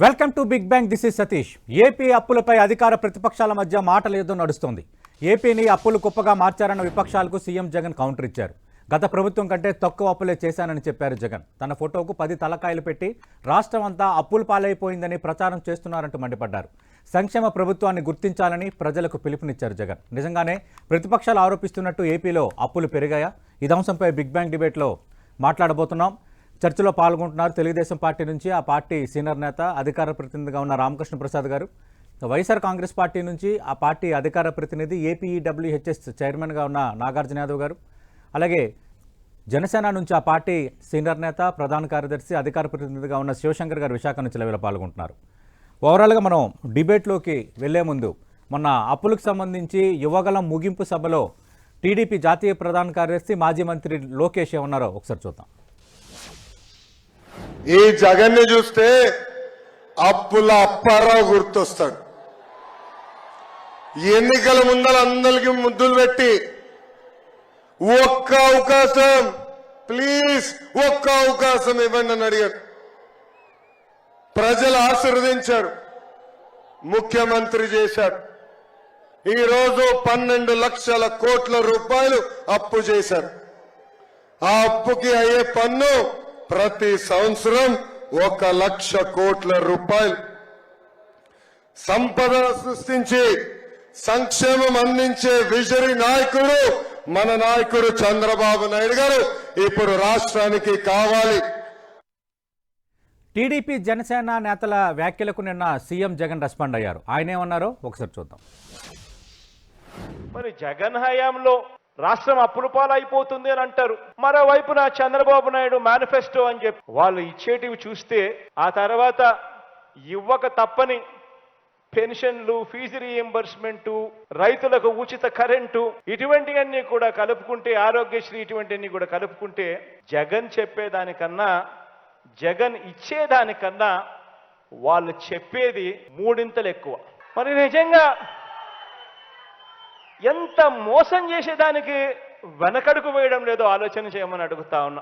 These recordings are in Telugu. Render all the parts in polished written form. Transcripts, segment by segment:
Welcome to big bang. This is Satish. AP అప్పులపై అధికార ప్రతిపక్షాల మధ్య మాటలేదో నడుస్తోంది. ఏపీని అప్పులు కుప్పగా మార్చారన్న విపక్షాలకు సీఎం జగన్ కౌంటర్ ఇచ్చారు. గత ప్రభుత్వం కంటే తక్కువ అప్పులే చేశానని చెప్పారు జగన్. తన ఫోటోకు 10 తలకాయలు పెట్టి రాష్ట్రం అంతా అప్పులు పాలైపోయిందని ప్రచారం చేస్తున్నారంటూ మండిపడ్డారు. సంక్షేమ ప్రభుత్వాన్ని గుర్తించాలని ప్రజలకు పిలుపునిచ్చారు జగన్. నిజంగానే ప్రతిపక్షాలు ఆరోపిస్తున్నట్టు ఏపీలో అప్పులు పెరిగాయా? ఈ అంశంపై బిగ్ బ్యాంగ్ డిబేట్లో మాట్లాడబోతున్నాం. చర్చలో పాల్గొంటున్నారు తెలుగుదేశం పార్టీ నుంచి ఆ పార్టీ సీనియర్ నేత, అధికార ప్రతినిధిగా ఉన్న రామకృష్ణ ప్రసాద్ గారు, వైఎస్ఆర్ కాంగ్రెస్ పార్టీ నుంచి ఆ పార్టీ అధికార ప్రతినిధి ఏపీఈడబ్ల్యూహెచ్ఎస్ చైర్మన్గా ఉన్న నాగార్జున యాదవ్ గారు, అలాగే జనసేన నుంచి ఆ పార్టీ సీనియర్ నేత, ప్రధాన కార్యదర్శి, అధికార ప్రతినిధిగా ఉన్న శివశంకర్ గారు విశాఖ నుంచి లెవెల్లో పాల్గొంటున్నారు. ఓవరాల్గా మనం డిబేట్లోకి వెళ్లే ముందు మొన్న అప్పులకు సంబంధించి యువగలం ముగింపు సభలో టీడీపీ జాతీయ ప్రధాన కార్యదర్శి మాజీ మంత్రి లోకేష్ ఏమన్నారో ఒకసారి చూద్దాం. ఈ జగన్ ని చూస్తే అప్పుల అప్పారావు గుర్తొస్తాడు. ఎన్నికల ముందర అందరికి ముద్దులు పెట్టి ఒక్క అవకాశం ప్లీజ్, ఒక్క అవకాశం ఇవ్వండి అని అడిగాడు. ప్రజలు ఆశీర్వదించారు, ముఖ్యమంత్రి చేశాడు. ఈ రోజు 12 లక్షల కోట్ల రూపాయలు అప్పు చేశారు. ఆ అప్పుకి అయ్యే పన్ను ప్రతి సంవత్సరం 1 లక్ష కోట్ల రూపాయలు. సంపద సృష్టించి సంక్షేమం అందించే విజరీ నాయకుడు మన నాయకుడు చంద్రబాబు నాయుడు గారు ఇప్పుడు రాష్ట్రానికి కావాలి. టీడీపీ జనసేన నేతల వ్యాఖ్యలకు నిన్న సీఎం జగన్ రెస్పాండ్ అయ్యారు. ఆయన ఏమన్నారో ఒకసారి చూద్దాం. మరి జగన్ హయాంలో రాష్ట్రం అప్పుల పాలైపోతుంది అని అంటారు. మరోవైపున చంద్రబాబు నాయుడు మేనిఫెస్టో అని చెప్పి వాళ్ళు ఇచ్చేటివి చూస్తే ఆ తర్వాత ఇవ్వక తప్పని పెన్షన్లు, ఫీజు రీఎంబర్స్మెంట్, రైతులకు ఉచిత కరెంటు, ఇటువంటివన్నీ కూడా కలుపుకుంటే, ఆరోగ్యశ్రీ ఇటువంటివన్నీ కూడా కలుపుకుంటే జగన్ చెప్పేదానికన్నా, జగన్ ఇచ్చేదానికన్నా వాళ్ళు చెప్పేది 3 ఎక్కువ. మరి నిజంగా ఎంత మోసం చేసేదానికి వెనకడుగు వేయడం లేదో ఆలోచన చేయమని అడుగుతా ఉన్నా.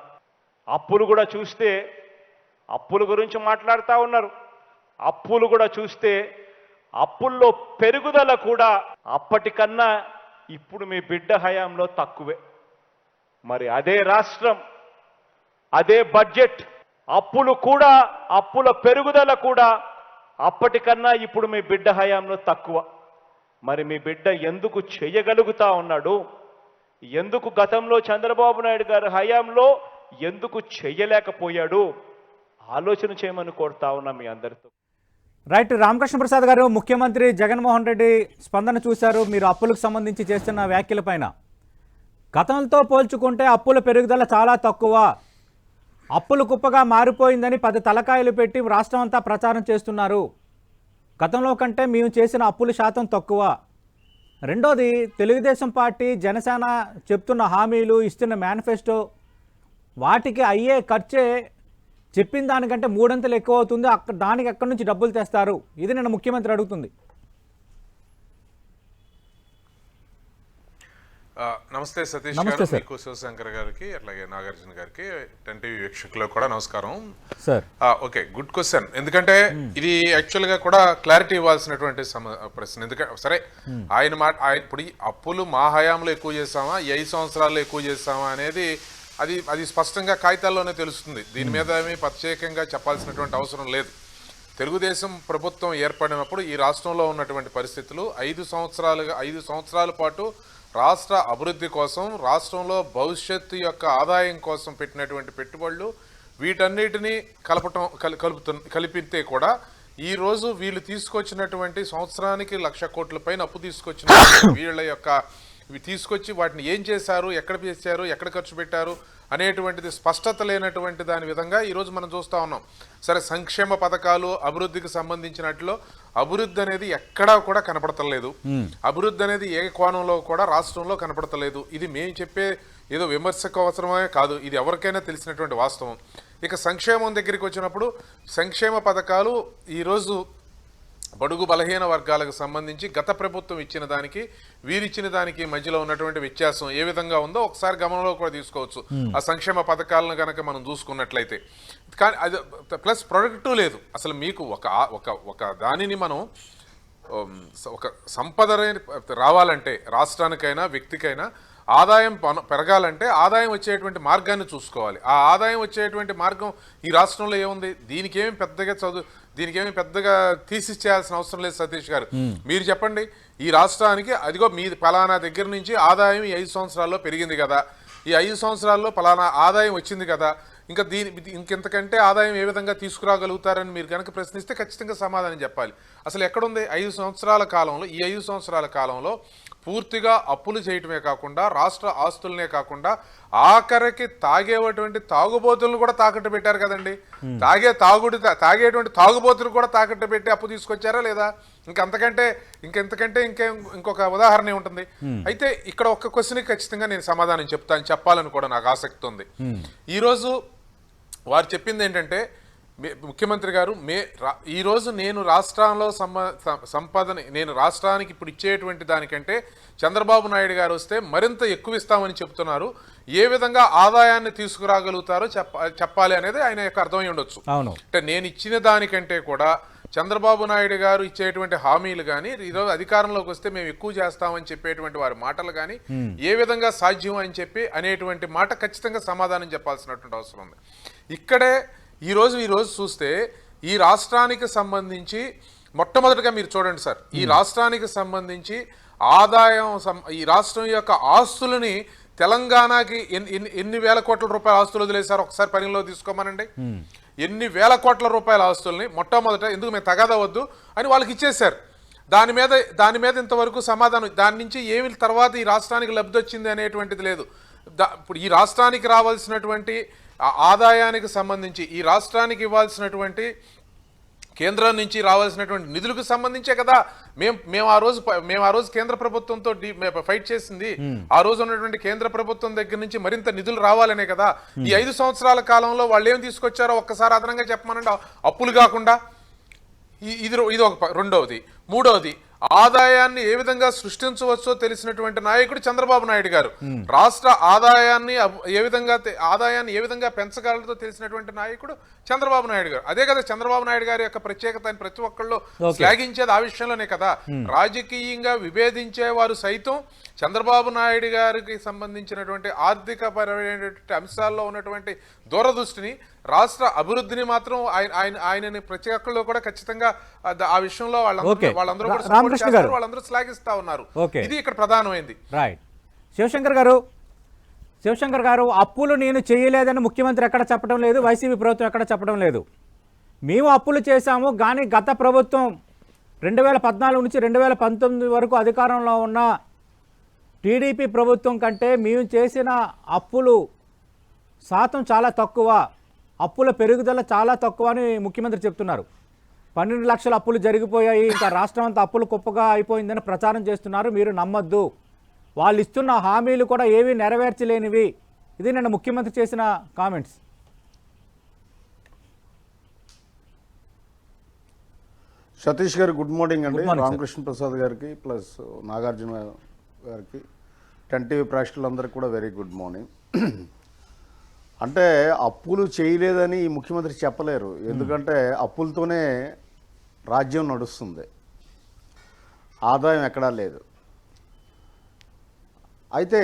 అప్పులు కూడా చూస్తే అప్పుల గురించి మాట్లాడుతూ ఉన్నారు. అప్పులు కూడా చూస్తే అప్పుల్లో పెరుగుదల కూడా అప్పటికన్నా ఇప్పుడు మీ బిడ్డ హయాంలో తక్కువే. మరి అదే రాష్ట్రం, అదే బడ్జెట్, అప్పులు కూడా, అప్పుల పెరుగుదల కూడా అప్పటికన్నా ఇప్పుడు మీ బిడ్డ హయాంలో తక్కువ. మరి మీ బిడ్డ ఎందుకు చేయగలుగుతా ఉన్నాడు? ఎందుకు గతంలో చంద్రబాబు నాయుడు గారి హయాంలో ఎందుకు చేయలేకపోయాడు? ఆలోచన చేయమని కోరుతా ఉన్నా మీ అందరితో. రైట్. రామకృష్ణ ప్రసాద్ గారు, ముఖ్యమంత్రి జగన్మోహన్ రెడ్డి స్పందన చూశారు మీరు అప్పులకు సంబంధించి చేస్తున్న వ్యాఖ్యలపైన. గతంతో పోల్చుకుంటే అప్పుల పెరుగుదల చాలా తక్కువ, అప్పులు కుప్పగా మారిపోయిందని 10 తలకాయలు పెట్టి రాష్ట్రం అంతా ప్రచారం చేస్తున్నారు. గతంలో కంటే మేము చేసిన అప్పుల శాతం తక్కువ. రెండోది, తెలుగుదేశం పార్టీ, జనసేన చెప్తున్న హామీలు, ఇస్తున్న మేనిఫెస్టో, వాటికి అయ్యే ఖర్చే చెప్పిన దానికంటే 3 ఎక్కువ అవుతుంది. దానికి ఎక్కడి నుంచి డబ్బులు తెస్తారు? ఇది నిన్న ముఖ్యమంత్రి అడుగుతుంది. నమస్తే సతీష్ గారు, మీకు శివశంకర్ గారికి, అట్లాగే నాగార్జున గారికి, 10 టీవీ వీక్షకులకు కూడా నమస్కారం సార్. Okay, good question. ఎందుకంటే ఇది యాక్చువల్ గా కూడా క్లారిటీ ఇవ్వాల్సినటువంటి ప్రశ్న. ఎందుకంటే సరే, ఆయన ఇప్పుడు అప్పులు మా హయాంలో ఎక్కువ చేస్తామా, 5 సంవత్సరాల్లో ఎక్కువ చేస్తామా అనేది అది స్పష్టంగా కాగితాల్లోనే తెలుస్తుంది. దీని మీద ఏమీ ప్రత్యేకంగా చెప్పాల్సినటువంటి అవసరం లేదు. తెలుగుదేశం ప్రభుత్వం ఏర్పడినప్పుడు ఈ రాష్ట్రంలో ఉన్నటువంటి పరిస్థితులు 5 సంవత్సరాల పాటు రాష్ట్ర అభివృద్ధి కోసం, రాష్ట్రంలో భవిష్యత్తు యొక్క ఆదాయం కోసం పెట్టినటువంటి పెట్టుబడులు, వీటన్నిటినీ కలిపితే కూడా ఈరోజు వీళ్ళు తీసుకొచ్చినటువంటి సంవత్సరానికి 1 లక్ష కోట్ల పైన అప్పు తీసుకొచ్చిన వీళ్ళ యొక్క ఇవి తీసుకొచ్చి వాటిని ఏం చేశారు, ఎక్కడ చేశారు, ఎక్కడ ఖర్చు పెట్టారు అనేటువంటిది స్పష్టత లేనటువంటి దాని విధంగా ఈరోజు మనం చూస్తూ ఉన్నాం. సరే, సంక్షేమ పథకాలు, అభివృద్ధికి సంబంధించినట్లు అభివృద్ధి అనేది ఎక్కడా కూడా కనపడతలేదు. అభివృద్ధి అనేది ఏ కోణంలో కూడా రాష్ట్రంలో కనపడతలేదు. ఇది మేము చెప్పే ఏదో విమర్శకు అవసరమే కాదు, ఇది ఎవరికైనా తెలిసినటువంటి వాస్తవం. ఇక సంక్షేమం దగ్గరికి వచ్చినప్పుడు సంక్షేమ పథకాలు ఈరోజు బడుగు బలహీన వర్గాలకు సంబంధించి గత ప్రభుత్వం ఇచ్చిన దానికి వీరిచ్చిన దానికి మధ్యలో ఉన్నటువంటి వ్యత్యాసం ఏ విధంగా ఉందో ఒకసారి గమనంలో కూడా తీసుకోవచ్చు. ఆ సంక్షేమ పథకాలను కనుక మనం చూసుకున్నట్లయితే. కానీ అది ప్లస్ ప్రొడక్టివ్ లేదు. అసలు మీకు ఒక దానిని మనం ఒక సంపద రావాలంటే రాష్ట్రానికైనా వ్యక్తికైనా ఆదాయం పెరగాలంటే ఆదాయం వచ్చేటువంటి మార్గాన్ని చూసుకోవాలి. ఆ ఆదాయం వచ్చేటువంటి మార్గం ఈ రాష్ట్రంలో ఏముంది? దీనికేమి పెద్దగా తీసిచ్చేయాల్సిన అవసరం లేదు. సతీష్ గారు మీరు చెప్పండి, ఈ రాష్ట్రానికి అదిగో మీ ఫలానా దగ్గర నుంచి ఆదాయం ఈ 5 సంవత్సరాల్లో పెరిగింది కదా, ఈ 5 సంవత్సరాల్లో ఫలానా ఆదాయం వచ్చింది కదా, ఇంకా ఇంకెంతకంటే ఆదాయం ఏ విధంగా తీసుకురాగలుగుతారని మీరు కనుక ప్రశ్నిస్తే ఖచ్చితంగా సమాధానం చెప్పాలి. అసలు ఎక్కడుంది? 5 సంవత్సరాల కాలంలో, ఈ 5 సంవత్సరాల కాలంలో పూర్తిగా అప్పులు చేయటమే కాకుండా రాష్ట్ర ఆస్తులనే కాకుండా ఆఖరికి తాగేటువంటి తాగుబోతులను కూడా తాకట్టు పెట్టారు కదండి. తాగేటువంటి తాగుబోతులు కూడా తాకట్టు పెట్టి అప్పు తీసుకొచ్చారా లేదా? ఇంకెంతకంటే ఇంకొక ఉదాహరణ ఉంటుంది. అయితే ఇక్కడ ఒక్క క్వశ్చన్కి ఖచ్చితంగా నేను సమాధానం చెప్పాలని కూడా నాకు ఆసక్తి ఉంది. ఈరోజు వారు చెప్పింది ఏంటంటే, ముఖ్యమంత్రి గారు ఈరోజు నేను రాష్ట్రంలో సంపదని నేను రాష్ట్రానికి ఇప్పుడు ఇచ్చేటువంటి దానికంటే చంద్రబాబు నాయుడు గారు వస్తే మరింత ఎక్కువ ఇస్తామని చెప్తున్నారు. ఏ విధంగా ఆదాయాన్ని తీసుకురాగలుగుతారో చెప్పాలి అనేది ఆయన యొక్క అర్థమై ఉండొచ్చు. అంటే నేను ఇచ్చిన దానికంటే కూడా చంద్రబాబు నాయుడు గారు ఇచ్చేటువంటి హామీలు కానీ, ఈరోజు అధికారంలోకి వస్తే మేము ఎక్కువ చేస్తామని చెప్పేటువంటి వారి మాటలు కానీ ఏ విధంగా సాధ్యం అని చెప్పి అనేటువంటి మాట ఖచ్చితంగా సమాధానం చెప్పాల్సినటువంటి అవసరం ఉంది. ఇక్కడే ఈరోజు చూస్తే ఈ రాష్ట్రానికి సంబంధించి మొట్టమొదటిగా మీరు చూడండి సార్, ఈ రాష్ట్రానికి సంబంధించి ఆదాయం, ఈ రాష్ట్రం యొక్క ఆస్తులని తెలంగాణకి ఎన్ని వేల కోట్ల రూపాయల ఆస్తులు వదిలేశారు ఒకసారి పరిగణలో తీసుకోమనండి. ఎన్ని వేల కోట్ల రూపాయల ఆస్తుల్ని మొట్టమొదట ఎందుకు మేము తగదవద్దు అని వాళ్ళకి ఇచ్చేశారు. దాని మీద ఇంతవరకు సమాధానం, దాని నుంచి ఏమి తర్వాత ఈ రాష్ట్రానికి లబ్ధి వచ్చింది అనేటువంటిది లేదు. ఇప్పుడు ఈ రాష్ట్రానికి రావాల్సినటువంటి ఆదాయానికి సంబంధించి, ఈ రాష్ట్రానికి ఇవ్వాల్సినటువంటి కేంద్రం నుంచి రావాల్సినటువంటి నిధులకు సంబంధించే కదా మేము ఆ రోజు కేంద్ర ప్రభుత్వంతో ఫైట్ చేసింది. ఆ రోజు ఉన్నటువంటి కేంద్ర ప్రభుత్వం దగ్గర నుంచి మరింత నిధులు రావాలనే కదా. ఈ 5 సంవత్సరాల కాలంలో వాళ్ళు ఏం తీసుకొచ్చారో ఒక్కసారి అదనంగా చెప్పమనండి. అప్పులు కాకుండా ఇది ఒక రెండవది. మూడవది, ఆదాయాన్ని ఏ విధంగా సృష్టించవచ్చో తెలిసినటువంటి నాయకుడు చంద్రబాబు నాయుడు గారు. రాష్ట్ర ఆదాయాన్ని ఏ విధంగా పెంచగలదో తెలిసినటువంటి నాయకుడు చంద్రబాబు నాయుడు గారు. అదే కదా చంద్రబాబు నాయుడు గారి యొక్క ప్రత్యేకత ప్రతి ఒక్కళ్ళు శ్లాఘించేది ఆ విషయంలోనే కదా. రాజకీయంగా విభేదించేవారు సైతం చంద్రబాబు నాయుడు గారికి సంబంధించినటువంటి ఆర్థిక పరమైనటువంటి అంశాల్లో ఉన్నటువంటి దూరదృష్టిని, రాష్ట్ర అభివృద్ధిని మాత్రం ఆయనని ప్రతి ఒక్కళ్ళు కూడా ఖచ్చితంగా ఆ విషయంలో వాళ్ళందరూ శ్లాఘిస్తా ఉన్నారు. ఇది ఇక్కడ ప్రధానమైంది. శివశంకర్ గారు, అప్పులు నేను చేయలేదని ముఖ్యమంత్రి ఎక్కడ చెప్పడం లేదు, వైసీపీ ప్రభుత్వం ఎక్కడ చెప్పడం లేదు. మేము అప్పులు చేశాము, కానీ గత ప్రభుత్వం 2014 నుంచి 2019 వరకు అధికారంలో ఉన్న టీడీపీ ప్రభుత్వం కంటే మేము చేసిన అప్పులు శాతం చాలా తక్కువ, అప్పుల పెరుగుదల చాలా తక్కువ అని ముఖ్యమంత్రి చెప్తున్నారు. 12 లక్షల అప్పులు జరిగిపోయాయి, ఇంకా రాష్ట్రం అంతా అప్పులు కుప్పగా అయిపోయిందని ప్రచారం చేస్తున్నారు. మీరు నమ్మొద్దు, వాళ్ళు ఇస్తున్న హామీలు కూడా ఏవి నెరవేర్చలేనివి. ఇది నిన్న ముఖ్యమంత్రి చేసిన కామెంట్స్. సతీష్ గారు గుడ్ మార్నింగ్ అండి. రామకృష్ణ ప్రసాద్ గారికి ప్లస్ నాగార్జున గారికి, 10 టీవీ ప్రేక్షకులందరికీ కూడా వెరీ గుడ్ మార్నింగ్. అంటే అప్పులు చేయలేదని ఈ ముఖ్యమంత్రి చెప్పలేరు, ఎందుకంటే అప్పులతోనే రాజ్యం నడుస్తుంది, ఆదాయం ఎక్కడా లేదు. అయితే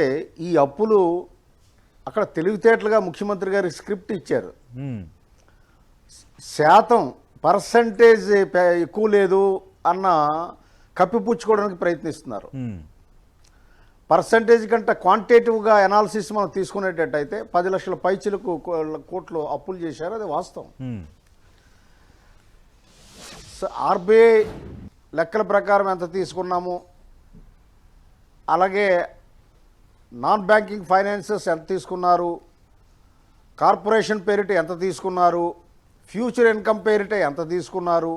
ఈ అప్పులు అక్కడ తెలివితేటలుగా ముఖ్యమంత్రి గారికి స్క్రిప్ట్ ఇచ్చారు. శాతం పర్సంటేజ్ ఎక్కువ లేదు అన్న కప్పిపుచ్చుకోవడానికి ప్రయత్నిస్తున్నారు. పర్సంటేజ్ కంటే క్వాంటిటేటివ్గా అనాలిసిస్ మనం తీసుకునేటట్టయితే 10 లక్షల పైచిలకు కోట్లు అప్పులు చేశారు, అది వాస్తవం. ఆర్బీఐ లెక్కల ప్రకారం ఎంత తీసుకున్నాము, అలాగే నాన్ బ్యాంకింగ్ ఫైనాన్సెస్ ఎంత తీసుకున్నారు, కార్పొరేషన్ పేరిట ఎంత తీసుకున్నారు, ఫ్యూచర్ ఇన్కమ్ పేరిట ఎంత తీసుకున్నారు,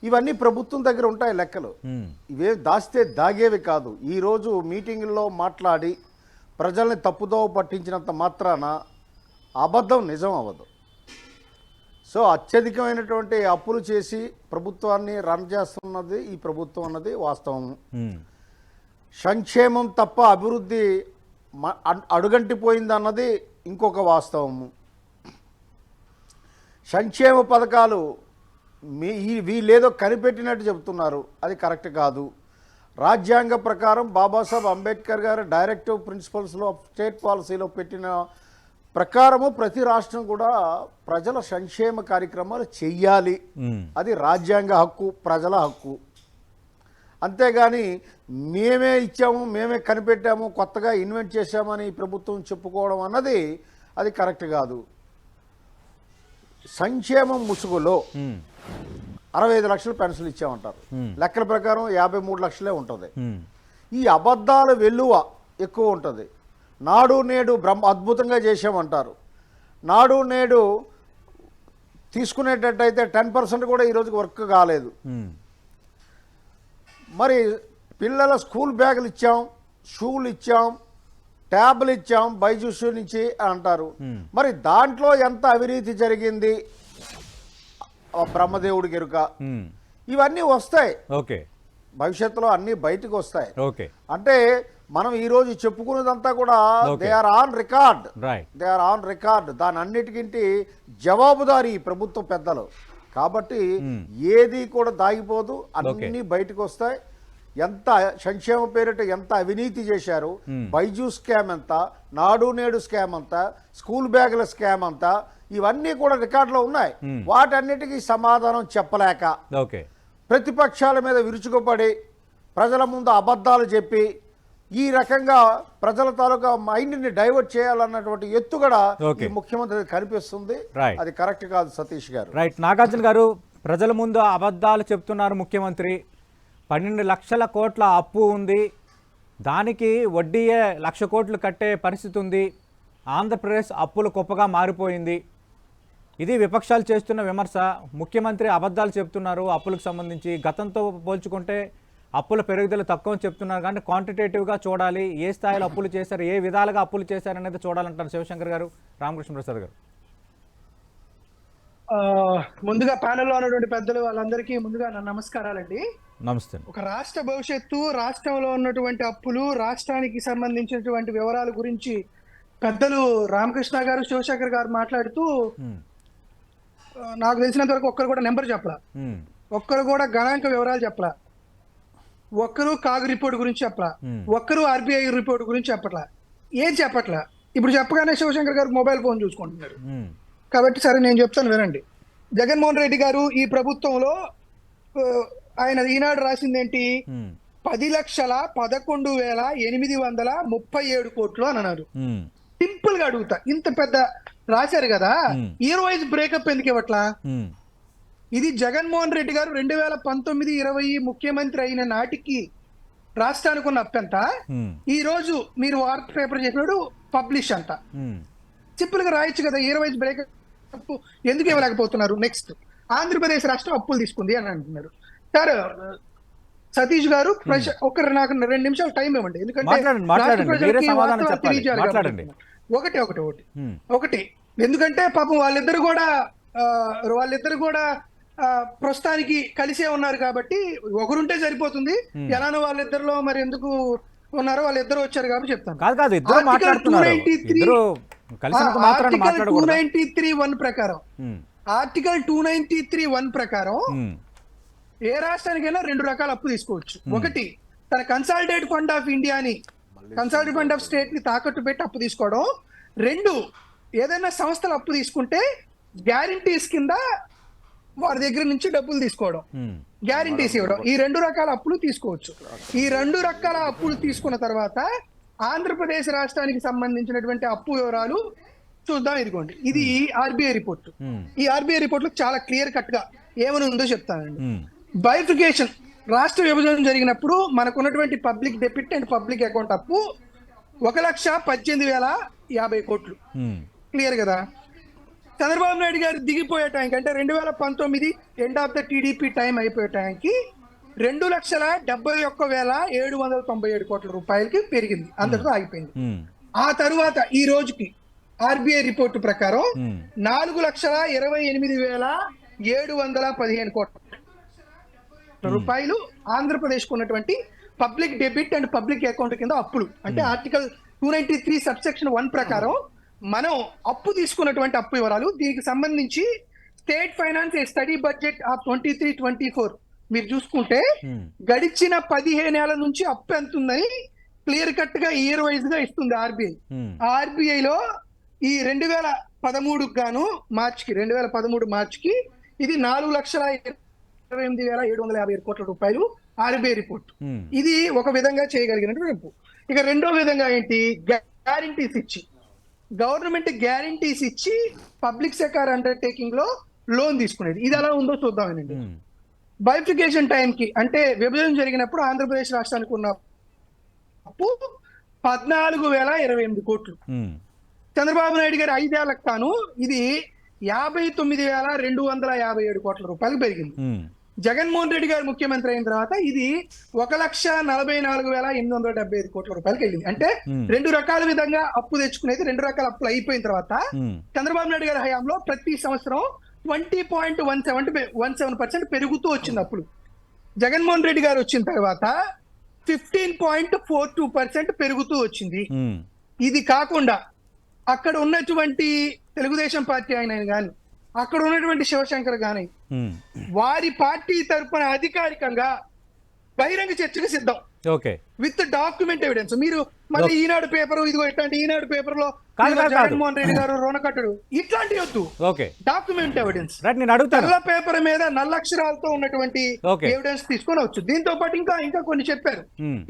ఇవన్నీ ప్రభుత్వం దగ్గర ఉంటాయి లెక్కలు. ఇవే దాస్తే దాగేవి కాదు. ఈరోజు మీటింగుల్లో మాట్లాడి ప్రజల్ని తప్పుదోవ పట్టించినంత మాత్రాన అబద్ధం నిజం అవ్వదు. సో అత్యధికమైనటువంటి అప్పులు చేసి ప్రభుత్వాన్ని రన్ చేస్తున్నది ఈ ప్రభుత్వం అన్నది వాస్తవం. సంక్షేమం తప్ప అభివృద్ధి అడుగంటిపోయింది అన్నది ఇంకొక వాస్తవము. సంక్షేమ పథకాలు వీళ్ళేదో కనిపెట్టినట్టు చెబుతున్నారు, అది కరెక్ట్ కాదు. రాజ్యాంగ ప్రకారం బాబాసాహెబ్ అంబేద్కర్ గారు డైరెక్టివ్ ప్రిన్సిపల్స్లో స్టేట్ పాలసీలో పెట్టిన ప్రకారము ప్రతి రాష్ట్రం కూడా ప్రజల సంక్షేమ కార్యక్రమాలు చెయ్యాలి. అది రాజ్యాంగ హక్కు, ప్రజల హక్కు. అంతేగాని మేమే ఇచ్చాము, మేమే కనిపెట్టాము, కొత్తగా ఇన్వెంట్ చేశామని ప్రభుత్వం చెప్పుకోవడం అన్నది అది కరెక్ట్ కాదు. సంక్షేమం ముసుగులో 65 లక్షలు పెన్షన్లు ఇచ్చామంటారు, లెక్కల ప్రకారం 53 లక్షలే ఉంటుంది. ఈ అబద్ధాల వెల్లువ ఎక్కువ ఉంటుంది. నాడు నేడు అద్భుతంగా చేసామంటారు. నాడు నేడు తీసుకునేటట్టయితే 10% కూడా ఈరోజుకి వర్క్ కాలేదు. మరి పిల్లల స్కూల్ బ్యాగులు ఇచ్చాం, షూలు ఇచ్చాం, ట్యాబ్లు ఇచ్చాం బైజూస్ నుంచి అంటారు. మరి దాంట్లో ఎంత అవినీతి జరిగింది బ్రహ్మదేవుడికి ఎరుక. ఇవన్నీ వస్తాయి, ఓకే, భవిష్యత్తులో అన్ని బయటకు వస్తాయి. ఓకే, అంటే మనం ఈ రోజు చెప్పుకున్నదంతా కూడా they are on record, they are on record. దాని అన్నిటికింటి జవాబుదారీ ఈ ప్రభుత్వ పెద్దలు. కాబట్టి ఏది కూడా దాగిపోదు, అన్ని బయటకు వస్తాయి. ఎంత సంక్షేమ పేరిట ఎంత అవినీతి చేశారు, బైజూ స్కామ్ ఎంత, నాడు నేడు స్కామ్ అంత, స్కూల్ బ్యాగుల స్కామ్ అంత, ఇవన్నీ కూడా రికార్డులో ఉన్నాయి. వాటన్నిటికీ సమాధానం చెప్పలేక ప్రతిపక్షాల మీద విరుచుకుపడి ప్రజల ముందు అబద్ధాలు చెప్పి ఈ రకంగా ప్రజల తాలూకా మైండ్ని డైవర్ట్ చేయాలన్నటువంటి ఎత్తుగడ ఈ ముఖ్యమంత్రి కనిపిస్తుంది. అది కరెక్ట్ కాదు సతీష్ గారు. రైట్. నాగార్జున గారు, ప్రజల ముందు అబద్ధాలు చెప్తున్నారు ముఖ్యమంత్రి. 12 లక్షల కోట్ల అప్పు ఉంది, దానికి వడ్డీయే 1,00,000 కోట్లు కట్టే పరిస్థితి ఉంది. ఆంధ్రప్రదేశ్ అప్పుల కుప్పగా మారిపోయింది. ఇది విపక్షాలు చేస్తున్న విమర్శ. ముఖ్యమంత్రి అబద్ధాలు చెప్తున్నారు అప్పులకు సంబంధించి. గతంతో పోల్చుకుంటే అప్పుల పెరుగుదల తక్కువ అని చెప్తున్నారు, కానీ క్వాంటిటేటివ్గా చూడాలి, ఏ స్థాయిలో అప్పులు చేశారు, ఏ విధాలుగా అప్పులు చేశారు అనేది చూడాలంటారు శివశంకర్ గారు, రామకృష్ణ ప్రసాద్ గారు. ముందుగా ప్యానెల్లో ఉన్నటువంటి పెద్దలు వాళ్ళందరికీ ముందుగా నా నమస్కారాలండి. నమస్తే. ఒక రాష్ట్ర భవిష్యత్తు, రాష్ట్రంలో ఉన్నటువంటి అప్పులు, రాష్ట్రానికి సంబంధించినటువంటి వివరాల గురించి పెద్దలు రామకృష్ణ గారు, శివశంకర్ గారు మాట్లాడుతూ నాకు తెలిసినంత వరకు ఒక్కరు కూడా నెంబర్ చెప్పలా, ఒక్కరు కూడా గణాంక వివరాలు చెప్పలా, ఒక్కరు కాగు రిపోర్ట్ గురించి చెప్పలా, ఒక్కరు ఆర్బీఐ రిపోర్ట్ గురించి చెప్పట్లా, ఏం చెప్పట్లా. ఇప్పుడు చెప్పగానే శివశంకర్ గారు మొబైల్ ఫోన్ చూసుకుంటున్నారు. కాబట్టి సరే నేను చెప్తాను వినండి. జగన్మోహన్ రెడ్డి గారు ఈ ప్రభుత్వంలో ఆయన ఈనాడు రాసింది ఏంటి, 10,11,837 కోట్లు అని అన్నారు. సింపుల్ గా అడుగుతా, ఇంత పెద్ద రాశారు కదా, ఇయర్ వైజ్ బ్రేకప్ ఎందుకు ఇవ్వట్లా? ఇది జగన్మోహన్ రెడ్డి గారు 2019-20 ముఖ్యమంత్రి అయిన నాటికి రాష్ట్రానికి ఉన్న అప్పెంత, ఈ రోజు మీరు వార్త పేపర్ చెప్పినప్పుడు పబ్లిష్ అంట. సింపుల్ గా రాయొచ్చు కదా, ఇయర్ వైజ్ బ్రేకప్ ఎందుకు ఇవ్వలేకపోతున్నారు? నెక్స్ట్, ఆంధ్రప్రదేశ్ రాష్ట్రం అప్పులు తీసుకుంది అని అంటున్నారు. సార్ సతీష్ గారు, నాకు 2 నిమిషాలు టైం ఇవ్వండి, ఎందుకంటే ఒకటి ఎందుకంటే పాపం వాళ్ళిద్దరు కూడా ప్రస్తుతానికి కలిసే ఉన్నారు కాబట్టి ఒకరుంటే సరిపోతుంది. ఎలానో వాళ్ళిద్దరిలో మరి ఎందుకు ఉన్నారో వాళ్ళిద్దరు వచ్చారు కాబట్టి చెప్తాను. ఆర్టికల్ 293(1) ప్రకారం ఏ రాష్ట్రానికైనా 2 రకాల అప్పు తీసుకోవచ్చు. ఒకటి, తన కన్సాలిడేట్ ఫండ్ ఆఫ్ ఇండియాని, కన్సాలిడేట్ ఫండ్ ఆఫ్ స్టేట్ ని తాకట్టు పెట్టి అప్పు తీసుకోవడం. 2, ఏదైనా సంస్థలు అప్పు తీసుకుంటే గ్యారంటీస్ కింద వారి దగ్గర నుంచి డబ్బులు తీసుకోవడం, గ్యారంటీస్ ఇవ్వడం. ఈ 2 రకాల అప్పులు తీసుకోవచ్చు. ఈ 2 రకాల అప్పులు తీసుకున్న తర్వాత ఆంధ్రప్రదేశ్ రాష్ట్రానికి సంబంధించినటువంటి అప్పు వివరాలు చూద్దాం. ఇదిగోండి, ఇది ఆర్బీఐ రిపోర్ట్. ఈ ఆర్బీఐ రిపోర్ట్ లో చాలా క్లియర్ కట్ గా ఏమని ఉందో చెప్తానండి. బైఫికేషన్, రాష్ట్ర విభజన జరిగినప్పుడు మనకున్నటువంటి public debit and public account అప్పు 1,18,050 కోట్లు. క్లియర్ కదా? చంద్రబాబు నాయుడు గారు దిగిపోయే టైంకి, అంటే 2019 end of the TDP time అయిపోయే టైంకి 2,71,797 కోట్ల రూపాయలకి పెరిగింది, అంతటితో ఆగిపోయింది. ఆ తరువాత ఈ రోజుకి ఆర్బీఐ రిపోర్టు ప్రకారం 4,28,715 కోట్ల రూపాయలు ఆంధ్రప్రదేశ్ కు ఉన్నటువంటి public debit and public account కింద అప్పులు. అంటే ఆర్టికల్ 293 సబ్సెక్షన్ 1 ప్రకారం మనం అప్పు తీసుకున్నటువంటి అప్పు వివరాలు. దీనికి సంబంధించి state finance study budget of 23-24 మీరు చూసుకుంటే గడిచిన 15 ఏళ్ల నుంచి అప్పు ఎంత ఉందని క్లియర్ కట్ గా ఇయర్ వైజ్ గా ఇస్తుంది ఆర్బీఐ. ఆర్బీఐలో ఈ 2013 గాను మార్చికి 2013 మార్చికి ఇది 4,28,757 కోట్ల రూపాయలు ఆర్బీఐ రిపోర్ట్. ఇది ఒక విధంగా చేయగలిగినట్టు. ఇక రెండో విధంగా ఏంటి, గ్యారంటీస్ ఇచ్చి గవర్నమెంట్ గ్యారంటీస్ ఇచ్చి పబ్లిక్ సెక్టార్ అండర్టేకింగ్ లో లోన్ తీసుకునేది. ఇది ఎలా ఉందో చూద్దామేనండి. బైఫికేషన్ టైంకి అంటే విభజన జరిగినప్పుడు ఆంధ్రప్రదేశ్ రాష్ట్రానికి ఉన్న అప్పు 14,028 కోట్లు. చంద్రబాబు నాయుడు గారి 5 ఏళ్లకు తాను ఇది 59,257 కోట్ల రూపాయలు పెరిగింది. జగన్మోహన్ రెడ్డి గారు ముఖ్యమంత్రి అయిన తర్వాత ఇది 1,44,875 కోట్ల రూపాయలకి వెళ్ళింది. అంటే రెండు రకాల విధంగా అప్పు తెచ్చుకునేది, రెండు రకాల అప్పులు అయిపోయిన తర్వాత చంద్రబాబు నాయుడు గారి హయాంలో ప్రతి సంవత్సరం 20.17% పెరుగుతూ వచ్చింది అప్పులు. జగన్మోహన్ రెడ్డి గారు వచ్చిన తర్వాత 15.42% పెరుగుతూ వచ్చింది. ఇది కాకుండా అక్కడ ఉన్నటువంటి తెలుగుదేశం పార్టీ ఆయన కానీ, అక్కడ ఉన్నటువంటి శివశంకర్ గాని వారి పార్టీ తరఫున అధికారికంగా బహిరంగ చర్చకు సిద్ధం. Okay, with document evidence. మీరు మళ్ళీ ఈనాడు పేపర్ ఇదిగో ఇట్లాంటి ఈనాడు పేపర్ లో జగన్మోహన్ రెడ్డి గారు రుణకట్టుడు ఇట్లాంటి వద్దు. Okay, document evidence. నేను అడుగుతాను, తెల్ల పేపర్ మీద నల్లక్షరాలతో ఉన్నటువంటి ఎవిడెన్స్ తీసుకొని వచ్చు. దీంతో పాటు ఇంకా కొన్ని చెప్పారు.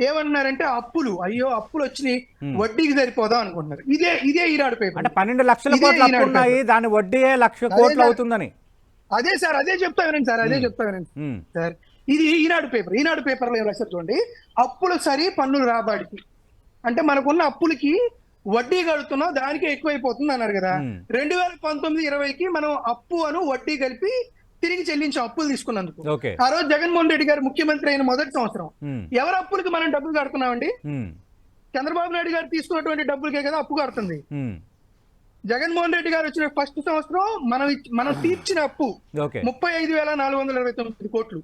ఏమన్నారంటే అప్పులు, అయ్యో అప్పులు వచ్చినాయి వడ్డీకి సరిపోదాం అనుకుంటున్నారు. ఇదే ఈనాడు పేపర్. అంటే 12 లక్షల కోట్లు అప్పు ఉన్నాయి, దాని వడ్డీయే 1,00,000 కోట్లు అవుతుందని. అదే సార్, అదే చెప్తా వినండి సార్. ఇది ఈనాడు పేపర్. ఈనాడు పేపర్ లో ఏం రాశారు చూడండి. అప్పులు సరి పన్నులు రాబడికి, అంటే మనకున్న అప్పులకి వడ్డీ కడుతున్నాం దానికి ఎక్కువైపోతుంది అన్నారు కదా. 2019-20కి మనం అప్పు అను వడ్డీ కలిపి తిరిగి చెల్లించాం అప్పులు తీసుకున్నందుకు. ఆ రోజు జగన్మోహన్ రెడ్డి గారు ముఖ్యమంత్రి అయిన మొదటి సంవత్సరం ఎవరి అప్పులకి మనం డబ్బులు కడుతున్నామండి? చంద్రబాబు నాయుడు గారు తీసుకున్నటువంటి డబ్బులకే కదా అప్పు కడుతుంది. జగన్మోహన్ రెడ్డి గారు వచ్చిన ఫస్ట్ సంవత్సరం మనం తీర్చిన అప్పు 35,429 కోట్లు.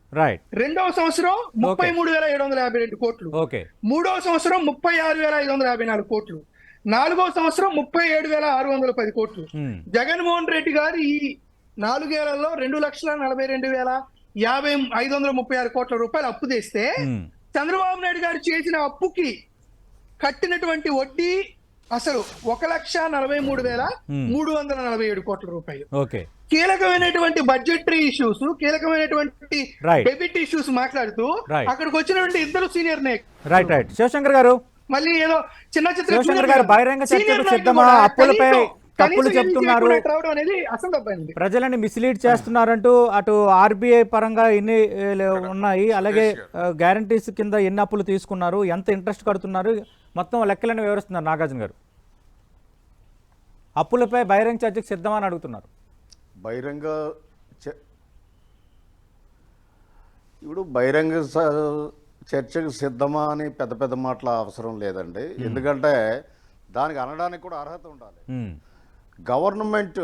రెండవ సంవత్సరం 33,752 కోట్లు. మూడవ సంవత్సరం 36,554 కోట్లు. నాలుగవ సంవత్సరం 37,610 కోట్లు. జగన్మోహన్ రెడ్డి గారు ఈ 4 ఏళ్లలో 2,42,536 కోట్ల రూపాయలు అప్పు తెస్తే చంద్రబాబు నాయుడు గారు చేసిన అప్పుకి కట్టినటువంటి వడ్డీ అసలు 1,43,347 కోట్ల రూపాయలు. కీలకమైనటువంటి బడ్జెటరీ ఇష్యూస్, కీలకమైనటువంటి డెబిట్ ఇష్యూస్ మాట్లాడుతూ అక్కడికి వచ్చినటువంటి ఇద్దరు సీనియర్ నాయకులు శివశంకర్ గారు మళ్ళీ ఏదో చిన్న శివశంకర్ గారు బహిరంగ చర్చకు సిద్ధమా, అప్పులపై తప్పులు చెప్తున్నారు, ప్రజలని మిస్లీడ్ చేస్తున్నారంటూ అటు ఆర్బీఐ పరంగా ఎన్ని ఉన్నాయి, అలాగే గ్యారంటీస్ కింద ఎన్ని అప్పులు తీసుకున్నారు, ఎంత ఇంట్రెస్ట్ కడుతున్నారు, మొత్తం లెక్కలను వివరిస్తున్నారు నాగార్జున గారు. అప్పులపై బహిరంగ చర్చకు సిద్ధమని అడుగుతున్నారు. ఇప్పుడు బహిరంగ చర్చకు సిద్ధమా అని పెద్ద మాటల అవసరం లేదండి. ఎందుకంటే దానికి అనడానికి కూడా అర్హత ఉండాలి. గవర్నమెంట్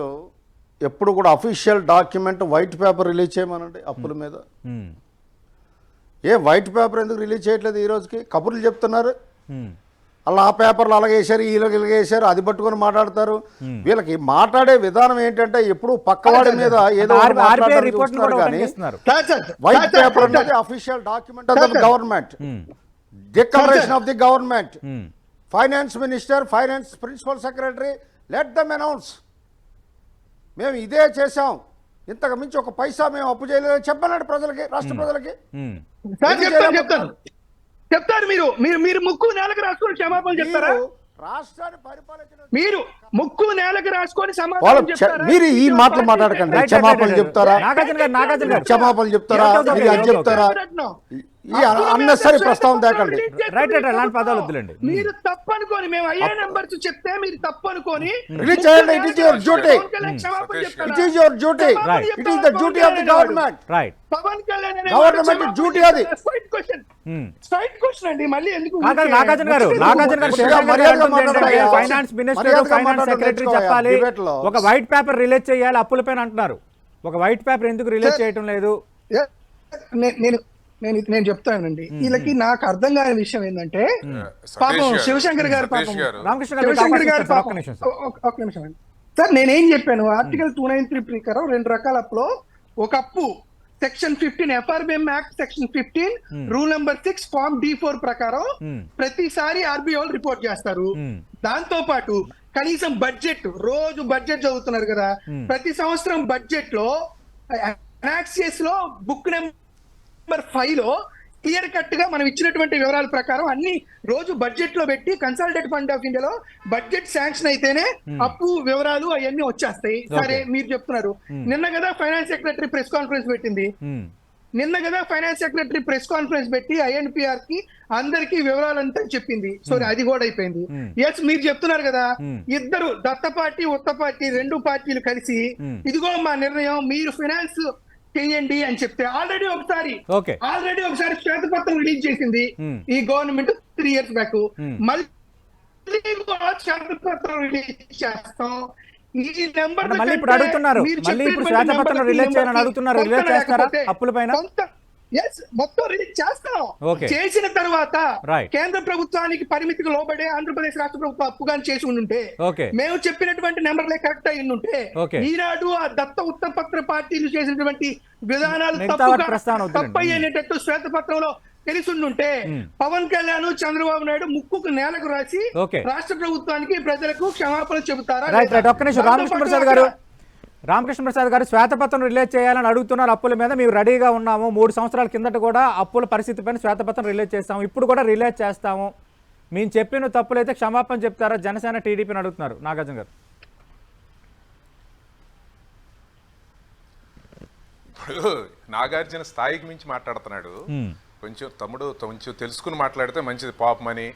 ఎప్పుడు కూడా official document white paper release చేయమనండి అప్పుల మీద. వైట్ పేపర్ ఎందుకు రిలీజ్ చేయట్లేదు ఈ రోజుకి? కబుర్లు చెప్తున్నారు, అలా ఆ పేపర్లు అలాగే వేశారు, వీళ్ళకి ఇలాగ వేశారు, అది పట్టుకొని మాట్లాడతారు. వీళ్ళకి మాట్లాడే విధానం ఏంటంటే ఎప్పుడు పక్కవాడి మీద ఏదో చూస్తున్నారు, కానీ వైట్ పేపర్ అనేది official document of the government, declaration of the government. Finance minister, finance principal secretary let them announce, మేము ఇదే చేసాం, ఇంతకు మించి ఒక పైసా మేము అప్పు చేయలేదు చెప్పాలంటే ప్రజలకి, రాష్ట్ర ప్రజలకి చెప్తారు. మీరు ముక్కు నేలకు రాసుకొని క్షమాపణ చెప్తారా? రాష్ట్రాన్ని పరిపాలించిన మీరు ముక్కు నేలకు రాసుకొని సమాధానం చెప్తారా? మీరు ఈ మాటలు మాట్లాడకండి. క్షమాపణ చెప్తారా? క్షమాపణ చెప్తారా? మీరు అది చెప్తారా? ఈ అన్నెసరీ ప్రస్తావన తేకండి. రైట్ రైట్ అలాంటి పదాలు వద్దులేండి. మీరు తప్పు అనుకోని మేము అయ్యే నెంబర్స్ చెప్తే మీరు తప్పు అనుకోని రిలీజ్ చేయండి. It is your duty. క్షమాపణ చెప్తారా? It is your duty. Right. It is the duty of the government. Right. Pawan Kalyan అనే Government వాడు duty అది. స్ట్రైట్ క్వశ్చన్ స్ట్రైట్ క్వశ్చన్ అండి. మళ్ళీ ఎందుకు కాదు నాగార్జున గారు మర్యాదగా మాట్లాడండి. ఫైనాన్స్ మినిస్టర్ మర్యాదగా ఫైనాన్స్ మాట్లాడండి. సెక్రటరీ నేర్చుకోవాలి. చెప్పాలి, Debate లో. ఒక వైట్ పేపర్ రిలీజ్ చేయాలి అప్పులపైన అంటున్నారు. ఒక వైట్ పేపర్ ఎందుకు రిలీజ్ చేయటం లేదు? నేను చెప్తానండి. వీళ్ళకి నాకు అర్థం కాని విషయం ఏంటంటే పాపం శివశంకర్ గారు పాపం రామకృష్ణ శివశంకర్ గారు గారు పాపం ఒక్క నిమిషం సార్. ఒక నిమిషం అండి సార్. నేనేం చెప్పాను, ఆర్టికల్ 293 ప్రకారం 2 రకాల అప్పులో ఒక అప్పు section 15 FRBM act section 15 rule number 6 form D4 ప్రకారం ప్రతిసారి RBI వాళ్ళు రిపోర్ట్ చేస్తారు. దాంతో పాటు కనీసం బడ్జెట్, రోజు బడ్జెట్ చదువుతున్నారు కదా, ప్రతి సంవత్సరం బడ్జెట్ లో అనాక్సియస్ లో బుక్ నెంబర్ 5 లో క్లియర్ కట్ గా మనం ఇచ్చినటువంటి వివరాల ప్రకారం అన్ని రోజు బడ్జెట్ లో పెట్టి కన్సాలిడేట్ ఫండ్ ఆఫ్ ఇండియాలో బడ్జెట్ శాంక్షన్ అయితేనే అప్పు వివరాలు అవన్నీ వచ్చేస్తాయి. సరే మీరు చెప్తున్నారు, నిన్న కదా ఫైనాన్స్ సెక్రటరీ ప్రెస్ కాన్ఫరెన్స్ పెట్టింది. నిన్న కదా ఫైనాన్స్ సెక్రటరీ ప్రెస్ కాన్ఫరెన్స్ పెట్టి INPR కి అందరికీ వివరాలంతా చెప్పింది. సో అది కూడా అయిపోయింది. ఎస్ మీరు చెప్తున్నారు కదా, ఇద్దరు దత్త పార్టీ ఉత్త పార్టీ 2 పార్టీలు కలిసి ఇదిగో మా నిర్ణయం మీరు ఫైనాన్స్ చేయండి అని చెప్తే ఆల్రెడీ ఒకసారి శ్వేతపత్రం రిలీజ్ చేసింది ఈ గవర్నమెంట్ 3 years బ్యాక్. మళ్ళీ శ్వేతపత్రం రిలీజ్ చేస్తాం. ఈ నెంబర్ మళ్ళీ ఇప్పుడు అడుగుతున్నారు, మళ్ళీ ఇప్పుడు శ్వేతపత్రం రిలీజ్ చేయాలని అడుగుతున్నారు. రిలీజ్ చేస్తారా అప్పులపైన? మొత్తం రిలీజ్ చేస్తాం. చేసిన తర్వాత కేంద్ర ప్రభుత్వానికి పరిమితికి లోబడే ఆంధ్రప్రదేశ్ రాష్ట్ర ప్రభుత్వం అప్పుగా చేసి ఉండుంటే, మేము చెప్పినటువంటి నెంబర్లే కరెక్ట్ అయి ఉంటే, ఈనాడు ఆ దత్త ఉత్తపత్ర పార్టీలు చేసినటువంటి విధానాలు తప్పు అయ్యేటట్టు శ్వేతపత్రంలో తెలిసిండుంటే పవన్ కళ్యాణ్ చంద్రబాబు నాయుడు ముక్కుకు నేలకు రాసి రాష్ట్ర ప్రభుత్వానికి ప్రజలకు క్షమాపణ చెబుతారా? రామకృష్ణ ప్రసాద్ గారు శ్వేతపత్రం రిలీజ్ చేయాలని అడుగుతున్నారు అప్పుల మీద. మేము రెడీగా ఉన్నాము. 3 సంవత్సరాల కిందట కూడా అప్పుల పరిస్థితి పైన శ్వేతపత్రం రిలీజ్ చేస్తాము, ఇప్పుడు కూడా రిలీజ్ చేస్తాము. మేము చెప్పిన తప్పులైతే క్షమాపణ చెప్తారా జనసేన టీడీపీని అడుగుతున్నారు నాగార్జున గారు. ఇప్పుడు నాగార్జున స్థాయికి మించి మాట్లాడుతున్నాడు. కొంచెం తెలుసుకుని మాట్లాడితే మంచిది పాపమని.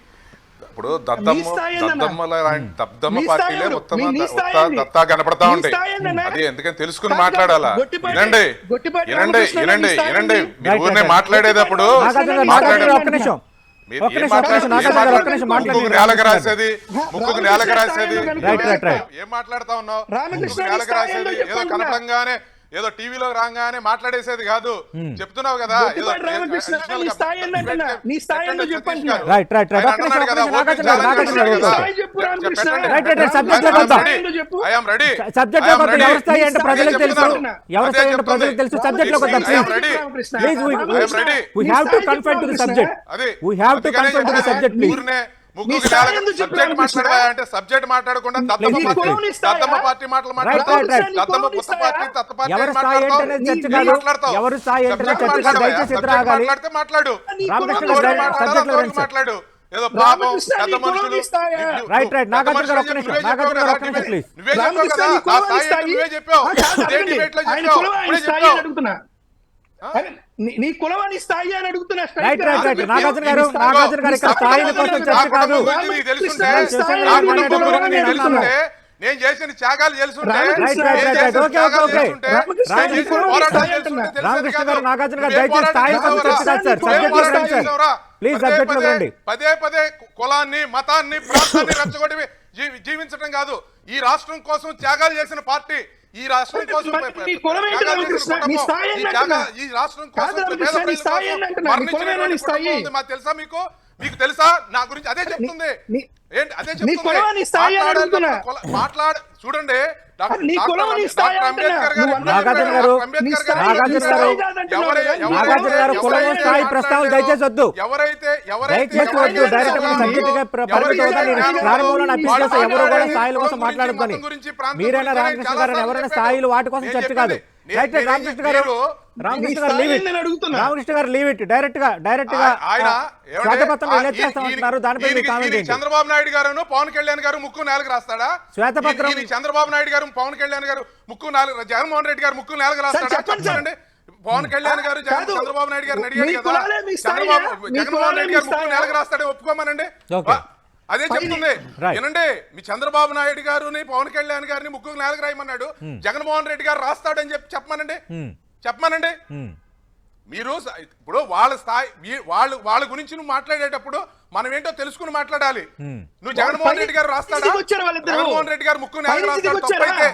ఇప్పుడు దద్దమ్మ పార్టీలే మొత్తం దత్తా కనపడతా ఉంటాయి. అది ఎందుకని తెలుసుకుని మాట్లాడాలా? వినండి మీరు ఊరినే మాట్లాడేటప్పుడు ముక్కుకు నేలకు రాసేది ఏం మాట్లాడుతా ఉన్నావు? ముక్కుకు నేలకు రాసేది ఏదో కనపడంగానే ఏదో టీవీలో రాగానే మాట్లాడేసేది కాదు. చెప్తున్నావు కదా ఏదో అంటే సబ్జెక్ట్ మాట్లాడకుండా దత్తమ్మ పార్టీ మాటలు మాట్లాడతావు. మాట్లాడు ఏదో పాపం పెద్ద మనుషులు నువ్వే చెప్పావు. నీ కులవాని స్థాయి అని అడుగుతున్నా. నేను చేసిన త్యాగాలు తెలుసుంటే పదే పదే కులాన్ని మతాన్ని ప్రాంతాన్ని రెచ్చగొట్టి జీవించడం కాదు. ఈ రాష్ట్రం కోసం త్యాగాలు చేసిన పార్టీ, ఈ రాష్ట్రం కోసం మాకు తెలుసా? మీకు తెలుసా నా గురించి? అదే చెప్తుంది. ఏంటి అదే చెప్తుంది? మాట్లాడు చూడండి. మీరైనా రామకృష్ణ గారు ఎవరైనా స్థాయిలు వాటి కోసం చర్చ కాదు. రామకృష్ణ గారు లీవ్ ఇట్ డైరెక్ట్ గా శ్వేతపత్రం రిలీజ్ చేస్తామంటున్నారు. దానిపై చంద్రబాబు నాయుడు గారు పవన్ కళ్యాణ్ గారు ముక్కు నేలకు రాస్తాడా? శ్వేతపత్రం చంద్రబాబు నాయుడు గారు పవన్ కళ్యాణ్ గారు ముక్కు జగన్మోహన్ రెడ్డి గారు ముక్కు నేలకు రాస్తాడా? చెప్పండి. పవన్ కళ్యాణ్ గారు కాదు. చంద్రబాబు నాయుడు గారిని అడిగాడు మీ కదా, కులాలే మీ స్థాయియా? చంద్రబాబు మీ జగన్మోహన్ కులాలే రెడ్డి మీ గారు ముక్కు స్థాయియా? నేలకు రాస్తాడే ఒప్పుకోమనండి. ఓకే. అదే చెప్తుంది. Right. ఏనండి, మీ చంద్రబాబు నాయుడు గారిని పవన్ కళ్యాణ్ గారిని ముక్కు నేలకు రాయమన్నాడు, జగన్మోహన్ రెడ్డి గారు రాస్తాడని చెప్పమనండి. చెప్పమనండి. మీరు ఇప్పుడు వాళ్ళ స్థాయి వాళ్ళ గురించి నువ్వు మాట్లాడేటప్పుడు మనం ఏంటో తెలుసుకుని మాట్లాడాలి. నువ్వు జగన్మోహన్ రెడ్డి గారు రాస్తాడా, జగన్మోహన్ రెడ్డి గారు ముక్కు నేలకు రాస్తాడు తప్పైతే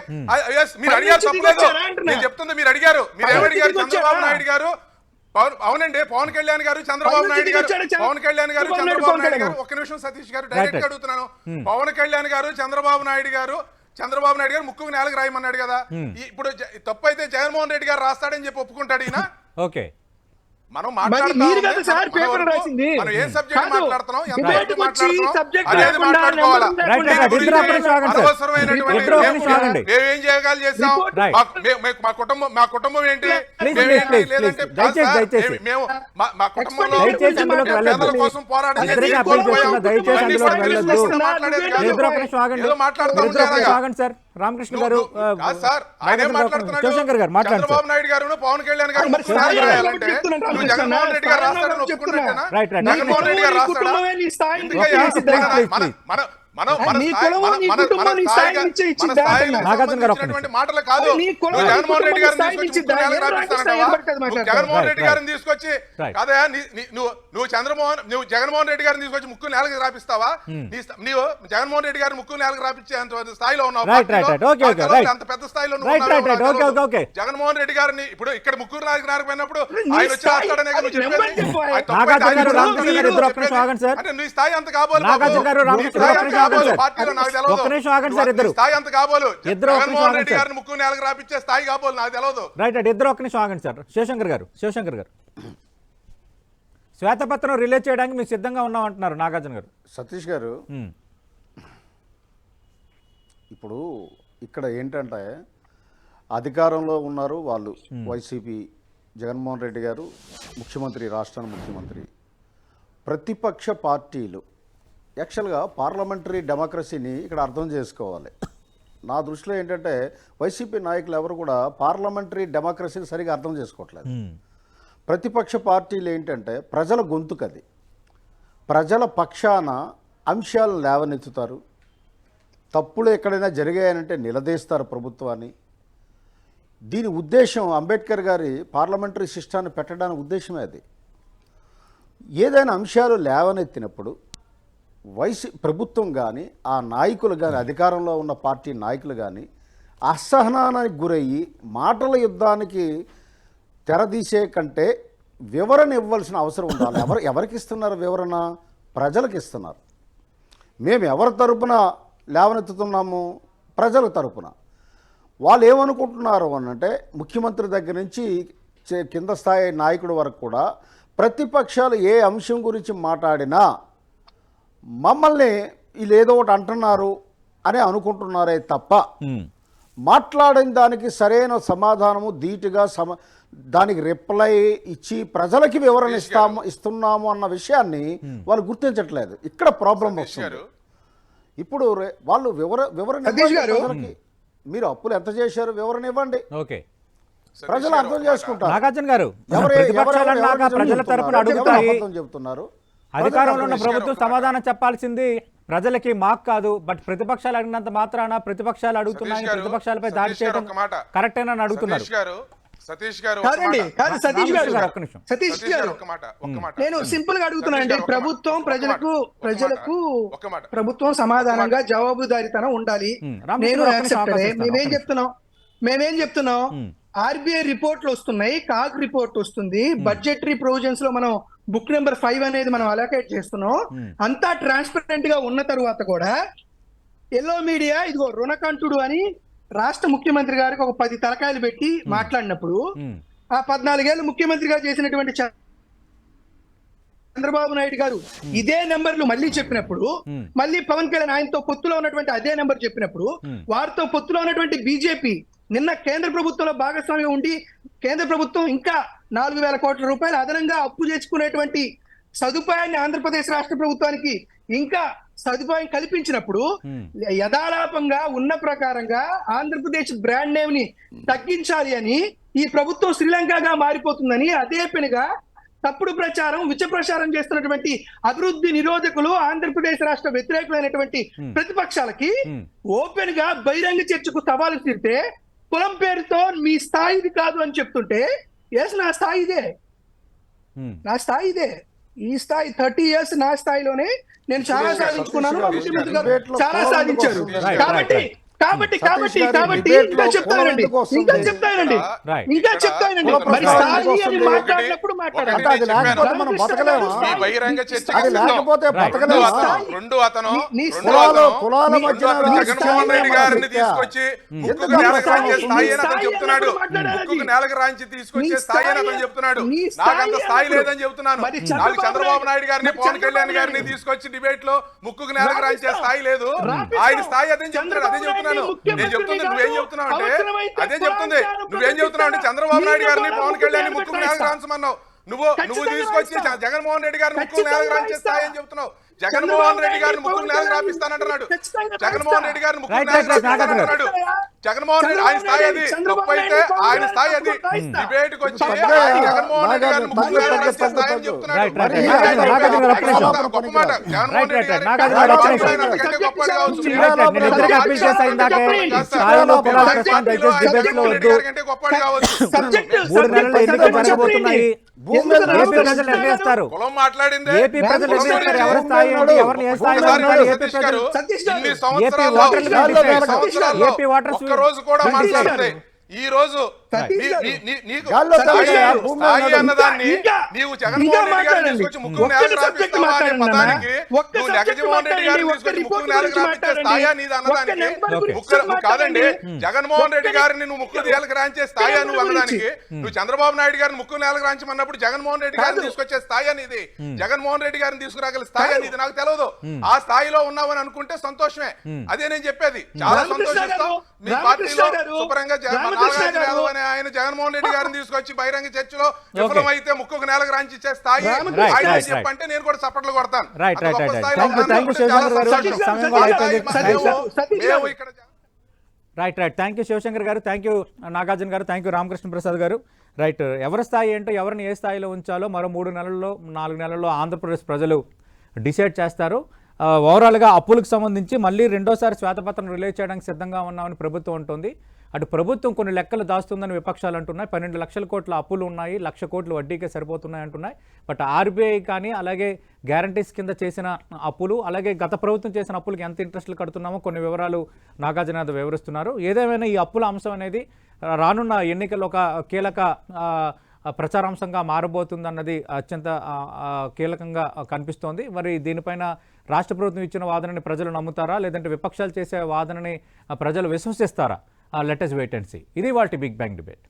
మీరు అడిగారు, తప్పలేదు. నేను చెప్తుంది మీరు అడిగారు. మీరు ఏమడిగారు? చంద్రబాబు నాయుడు గారు అవునండి, పవన్ కళ్యాణ్ గారు చంద్రబాబు నాయుడు గారు చంద్రబాబు నాయుడు గారు ఒక్క నిమిషం సతీష్ గారు డైరెక్ట్ గా అడుగుతున్నాను. పవన్ కళ్యాణ్ గారు చంద్రబాబు నాయుడు గారు ముక్కు నేలకు రాయమన్నాడు కదా. ఇప్పుడు తప్పు అయితే జగన్మోహన్ రెడ్డి గారు రాస్తాడని చెప్పి ఒప్పుకుంటాడు ఈయన. ఓకే. మనం మీరు కదా సార్ పేపర్ రాసింది. మనం ఏ సబ్జెక్ట్ మాట్లాడుతున్నాం, ఎంత డిబేట్కి వచ్చి మాట్లాడుతున్నాం సబ్జెక్ట్ అనేది లేకుండా మాట్లాడుకోవాలా. రైట్ రైట్ దీని ఇద్దరు గురించి ఆపరేషన్ ఆగండి సార్. అనవసరమైనటువంటి ఇద్దరు ఆపరేషన్ ఆగండి. మేమేం చేయగలి చేసాం. Right. మా కుటుంబం ఏంటి? Please, మేమేంటి? please, లేదంటే please. దయచేసి, కాదు సార్, దయచేసి. మేము మా కుటుంబంలో దయచేసి అందులోకి వెళ్ళొద్దు. పేదల కోసం పోరాటం అందరికీ చేసి అప్పీల్ చేస్తున్నా, పోయాం. దయచేసి అన్ని అందులోకి సార్లు వెళ్ళొద్దు. తెలుసుకొని మాట్లాడేది కాదు. ఇద్దరు ఆపరేషన్ ఆగండి. ఏదో మాట్లాడతాం ఇద్దరు ఆపరేషన్ కదా. ఆగండి సార్. రామకృష్ణ గారు కాదు సార్, ఆయన ఏం మాట్లాడుతున్నాడు? శివశంకర్ గారు మాట్లాడండి చంద్రబాబు సార్. నాయుడు గారు పవన్ కళ్యాణ్ గారు మరి ముక్కు నేలకు రాయాలంటే చెప్తున్నాను, నువ్వు జగన్మోహన్ రెడ్డి గారు రాస్తాడని ఒప్పుకున్నట్టేనా? రైట్ రైట్ జగన్మోహన్ రెడ్డి గారు రాస్తాడా? కుటుంబమే నీ స్థాయిని ఎందుకయ్యా? Please, please, please. నీ కులము, నీ కుటుంబం నీ స్థాయిని ఇచ్చిందా? నాగార్జున గారు ఒక్క సంబంధించినటువంటి మాటలు కాదు. నీ కులం, నువ్వు జగన్మోహన్ రెడ్డి గారిని స్థాయిని తీసుకొచ్చి ఇచ్చిందా? ముక్కు నేలకు ఏం రాపిస్తానంటావా? రాపిస్తా? ఏం పడుతుంది మాట్లాడతావు? జగన్మోహన్ రెడ్డి Right, గారిని తీసుకొచ్చి Right. కాదయా నువ్వు జగన్మోహన్ రెడ్డి గారిని తీసుకొచ్చి ముక్కు నేలకు రాపిస్తావా? నీవు జగన్మోహన్ రెడ్డి గారిని ముక్కు నేలకు రాపించే అంత స్థాయిలో ఉన్నావు. Right, right, right. Okay, okay, right. అంత పెద్ద స్థాయిలో నువ్వు Right, ఉన్నావో right, right. నాకు Okay, తెలియదు. okay, okay. జగన్మోహన్ రెడ్డి గారిని ఇప్పుడు ఇక్కడ ముక్కు నేలకు రాకపోయినప్పుడు నీ ఆయన వచ్చి స్థాయి, రాస్తాడనే కదా నువ్వు అది నెంబర్ చెప్పేది. చెప్పు. ఆయన తప్పు నాగార్జున అయితే గారు, ఆయన రామకృష్ణ గారు ఇద్దరు ఒక్క నిమిషం ఆగండి సార్. అంటే నీ స్థాయి అంత కాబోలు నాగార్జున గారు, రామకృష్ణ నీ స్థాయి గారు అంత ఒక్క నిమిషం కాబోలు. ఆగండి సార్. పార్టీలో నాకు తెలియదు. ఒక్క నిమిషం ఆగండి సార్ ఇద్దరు. నీ స్థాయి అంత కాబోలు. ఇద్దరు ఒక్క నిమిషం జగన్మోహన్ ఆగండి రెడ్డి సార్. గారిని ముక్కు నేలకు రాపించే స్థాయి కాబోలు నాకు తెలియదు. రైట్ రైట్ ఇద్దరు ఒక్క నిమిషం ఆగండి సార్. శివశంకర్ గారు శ్వేతపత్రం రిలీజ్ చేయడానికి మేము సిద్ధంగా ఉన్నాం అంటున్నారు నాగార్జున గారు. సతీష్ గారు ఇప్పుడు ఇక్కడ ఏంటంటే అధికారంలో ఉన్నారు వాళ్ళు, వైసీపీ జగన్మోహన్ రెడ్డి గారు ముఖ్యమంత్రి, రాష్ట్రానికి ముఖ్యమంత్రి. ప్రతిపక్ష పార్టీలు యాక్చువల్గా పార్లమెంటరీ డెమోక్రసీని ఇక్కడ అర్థం చేసుకోవాలి. నా దృష్టిలో ఏంటంటే వైసీపీ నాయకులు ఎవరు కూడా పార్లమెంటరీ డెమోక్రసీని సరిగా అర్థం చేసుకోవట్లేదు. ప్రతిపక్ష పార్టీలు ఏంటంటే ప్రజల గొంతుకది, ప్రజల పక్షాన అంశాలను లేవనెత్తుతారు, తప్పులు ఎక్కడైనా జరిగాయనంటే నిలదీస్తారు ప్రభుత్వాన్ని. దీని ఉద్దేశం అంబేద్కర్ గారి పార్లమెంటరీ సిస్టాన్ని పెట్టడానికి ఉద్దేశమే అది. ఏదైనా అంశాలు లేవనెత్తినప్పుడు ప్రభుత్వం కానీ ఆ నాయకులు కానీ అధికారంలో ఉన్న పార్టీ నాయకులు కానీ అసహనానికి గురయ్యి మాటల యుద్ధానికి తెరదీసే కంటే వివరణ ఇవ్వాల్సిన అవసరం ఉండాలి. ఎవరికి ఇస్తున్నారు వివరణ? ప్రజలకు ఇస్తున్నారు. మేము ఎవరి తరపున లేవనెత్తుతున్నాము? ప్రజల తరపున. వాళ్ళు ఏమనుకుంటున్నారు అనంటే ముఖ్యమంత్రి దగ్గర నుంచి కింద స్థాయి నాయకుడి వరకు కూడా ప్రతిపక్షాలు ఏ అంశం గురించి మాట్లాడినా మమ్మల్ని వీళ్ళు ఏదో ఒకటి అంటున్నారు అని అనుకుంటున్నారే తప్ప మాట్లాడిన దానికి సరైన సమాధానము ధీటుగా దానికి రిప్లై ఇచ్చి ప్రజలకి వివరణ ఇస్తున్నాము అన్న విషయాన్ని వాళ్ళు గుర్తించట్లేదు. ఇక్కడ ప్రాబ్లం వస్తుంది. ఇప్పుడు వాళ్ళు వివరణ ప్రజలకి మీరు అప్పులు ఎంత చేశారు వివరణ ఇవ్వండి, ప్రజలు అర్థం చేసుకుంటారు. నాగార్జున గారు ప్రజల తరపున అడుగుతాయి చెప్తున్నారు. అధికారంలో ఉన్న ప్రభుత్వం సమాధానం చెప్పాల్సింది ప్రజలకి, మాకు కాదు. బట్ ప్రతిపక్షాలు అడిగినంత మాత్రాన ప్రతిపక్షాలు అడుగుతున్నాయి, ప్రతిపక్షాలపై దాడి చేయడం కరెక్టేనని అడుగుతున్నారు. సతీష్ గారు నేను సింపుల్ గా అడుగుతున్నానండి. ప్రజలకు ప్రభుత్వం సమాధానంగా జవాబుదారీతనం ఉండాలి. నేను మేమేం చెప్తున్నాం ఆర్బీఐ రిపోర్ట్లు వస్తున్నాయి, కాగ్ రిపోర్ట్ వస్తుంది, బడ్జెటరీ ప్రొవిజన్స్ లో మనం బుక్ నెంబర్ 5 అనేది మనం అలొకేట్ చేస్తున్నాం. అంతా ట్రాన్స్పరెంట్ గా ఉన్న తరువాత కూడా ఎల్లో మీడియా ఇదిగో రుణకంఠుడు అని రాష్ట్ర ముఖ్యమంత్రి గారికి ఒక 10 తలకాయలు పెట్టి మాట్లాడినప్పుడు ఆ 14 ఏళ్ళు ముఖ్యమంత్రిగా చేసినటువంటి చంద్రబాబు నాయుడు గారు ఇదే నెంబర్లు మళ్ళీ చెప్పినప్పుడు, మళ్ళీ పవన్ కళ్యాణ్ ఆయనతో పొత్తులో ఉన్నటువంటి అదే నెంబర్ చెప్పినప్పుడు, వారితో పొత్తులో ఉన్నటువంటి బీజేపీ నిన్న కేంద్ర ప్రభుత్వంలో భాగస్వామ్యం ఉండి కేంద్ర ప్రభుత్వం ఇంకా 4,000 కోట్ల రూపాయలు అదనంగా అప్పు చేసుకునేటువంటి సదుపాయాన్ని ఆంధ్రప్రదేశ్ రాష్ట్ర ప్రభుత్వానికి ఇంకా సదుపాయం కల్పించినప్పుడు యథాలాపంగా ఉన్న ప్రకారంగా ఆంధ్రప్రదేశ్ బ్రాండ్ నేమ్ ని తగ్గించాలి అని ఈ ప్రభుత్వం శ్రీలంకగా మారిపోతుందని అదే పెనుగా తప్పుడు ప్రచారం విష ప్రచారం చేస్తున్నటువంటి అభివృద్ధి నిరోధకులు ఆంధ్రప్రదేశ్ రాష్ట్ర వ్యతిరేకులైనటువంటి ప్రతిపక్షాలకి ఓపెన్ గా బహిరంగ చర్చకు సవాలు తీరితే కులం పేరుతో మీ స్థాయి ఇది కాదు అని చెప్తుంటే ఎస్ నా స్థాయి ఇదే, నా స్థాయి ఇదే. ఈ స్థాయి 30 years నా స్థాయిలోనే నేను చాలా సాధించుకున్నాను, ముఖ్యమంత్రి గారు చాలా సాధించారు. కాబట్టి కాబట్టి కాబట్టి కాబట్టి ఇంకా చెప్తానండి ఇంకా చెప్తానండి మరి స్థాయి అని మాట్లాడినప్పుడు మాట్లాడాలి. అది లేకపోతే మనం బతకలేమా? ఈ బహిరంగ చర్చ అది లేకపోతే బతకలేమా? కులాల మధ్య జగన్మోహన్ రెడ్డి గారిని తీసుకొచ్చి ముక్కుకు నేలకు రాంచే స్థాయి అని అతను చెప్తున్నాడు. ముక్కుకు నేలకు రాంచి తీసుకొచ్చే స్థాయి అని అతను చెప్తున్నాడు. నాకంత స్థాయి లేదని చెప్తున్నాను. నాకు చంద్రబాబు నాయుడు గారిని పవన్ కళ్యాణ్ గారిని తీసుకొచ్చి డిబేట్ లో ముక్కుకు నేలకు రాంచే స్థాయి లేదు. ఆయన స్థాయి అదే చెప్తున్నాడు. అదే చెప్తున్నాను నేను చెప్తుంది. నువ్వేం చెప్తున్నావు అంటే అదే చెప్తుంది. నువ్వేం చెప్తున్నావు అంటే చంద్రబాబు నాయుడు గారిని పవన్ కళ్యాణ్ ముక్కుకు నేలకు రాంచమన్నావు. నువ్వు తీసుకొచ్చి జగన్మోహన్ రెడ్డి గారిని ముక్కుకు నేలకు రాంచేస్తాయి అని చెప్తున్నావు. జగన్మోహన్ రెడ్డి గారిని ముక్కుకు నేలకు రాపిస్తానంటున్నాడు. జగన్మోహన్ రెడ్డి గారిని ముక్కుకు నేలకు రాపిస్తానంటున్నాడు. జగన్మోహన్ రెడ్డి ఆయన స్థాయి అది. తప్పు అయితే ఆయన స్థాయి అది. డిబేట్ కి వచ్చి జగన్మోహన్ రెడ్డి గారిని ముక్కుకు నేలకు రాసే స్థాయి అని చెప్తున్నాడు. గొప్ప మాట. జగన్మోహన్ రెడ్డి గారిని అంతకంటే గొప్పది కావచ్చు. కంటే గొప్పది కావచ్చు. 3 నెలల్లో ఎన్నికలు జరగబోతున్నాయి. ఏపీ ప్రజలు నిర్ణయిస్తారు. కులం మాట్లాడిందే ఏపీ ప్రజలు నిర్ణయిస్తారు ఎవరి స్థాయి ఏంటి, ఎవరిని ఏ స్థాయిలో ఉన్నారు. ఏపీ ప్రజలు ఏపీ ఓటర్స్ ఒక్క రోజు కూడా మాట్లాడితే ఈ రోజు స్థాయి అన్నదాన్ని నీవు జగన్మోహన్ రెడ్డి గారిని తీసుకొచ్చి ముక్కుకు నేలకు రాపిస్తావా అనే పదానికి నువ్వు జగన్మోహన్ రెడ్డి గారిని తీసుకొచ్చి ముక్కుకు నేలకు రాపించే స్థాయి నీది అన్నదానికి కాదండి. జగన్మోహన్ రెడ్డి గారిని నువ్వు ముక్కు నేలకు రాంచే స్థాయి నువ్వు అన్నదానికి నువ్వు చంద్రబాబు నాయుడు గారిని ముక్కు నేలకు రాంచమన్నప్పుడు జగన్మోహన్ రెడ్డి గారిని తీసుకొచ్చే స్థాయి అనేది జగన్మోహన్ రెడ్డి గారిని తీసుకురాగల స్థాయి అనేది నాకు తెలియదు. ఆ స్థాయిలో ఉన్నావని అనుకుంటే సంతోషమే. అదే నేను చెప్పేది. చాలా సంతోషిస్తాం. మీ పార్టీలో శుభ్రంగా యాదవ్ అనే ఆయన జగన్మోహన్ రెడ్డి గారిని తీసుకొచ్చి బహిరంగ చర్చలో విఫలమైతే ముక్కుకు నేలకు రాంచి ఇచ్చే స్థాయి ఆయన చెప్పంటే నేను కూడా చప్పట్లు కొడతాను. థ్యాంక్ యూ శివశంకర్ గారు, థ్యాంక్ యూ నాగార్జున గారు, థ్యాంక్ యూ రామకృష్ణ ప్రసాద్ గారు. రైట్, ఎవరి స్థాయి ఏంటో ఎవరిని ఏ స్థాయిలో ఉంచాలో మరో 3 నెలల్లో 4 నెలల్లో ఆంధ్రప్రదేశ్ ప్రజలు డిసైడ్ చేస్తారు. ఓవరాల్గా అప్పులకు సంబంధించి మళ్ళీ రెండోసారి శ్వేతపత్రం రిలీజ్ చేయడానికి సిద్ధంగా ఉన్నామని ప్రభుత్వం అంటుంది. అటు ప్రభుత్వం కొన్ని లెక్కలు దాస్తుందని విపక్షాలు అంటున్నాయి. 12 లక్షల కోట్ల అప్పులు ఉన్నాయి, 1,00,000 కోట్లు వడ్డీకే సరిపోతున్నాయి అంటున్నాయి. బట్ ఆర్బీఐ కానీ అలాగే గ్యారంటీస్ కింద చేసిన అప్పులు అలాగే గత ప్రభుత్వం చేసిన అప్పులకి ఎంత ఇంట్రెస్ట్లు కడుతున్నామో కొన్ని వివరాలు నాగార్జున యాదవ్ వివరిస్తున్నారు. ఏదేమైనా ఈ అప్పుల అంశం అనేది రానున్న ఎన్నికల్లో ఒక కీలక ప్రచారాంశంగా మారబోతుందన్నది అత్యంత కీలకంగా కనిపిస్తోంది. మరి దీనిపైన రాష్ట్ర ప్రభుత్వం ఇచ్చిన వాదనని ప్రజలు నమ్ముతారా, లేదంటే విపక్షాలు చేసే వాదనని ప్రజలు విశ్వసిస్తారా? Let us wait and see. ఇది వాటి బిగ్ బ్యాంగ్ డిబేట్.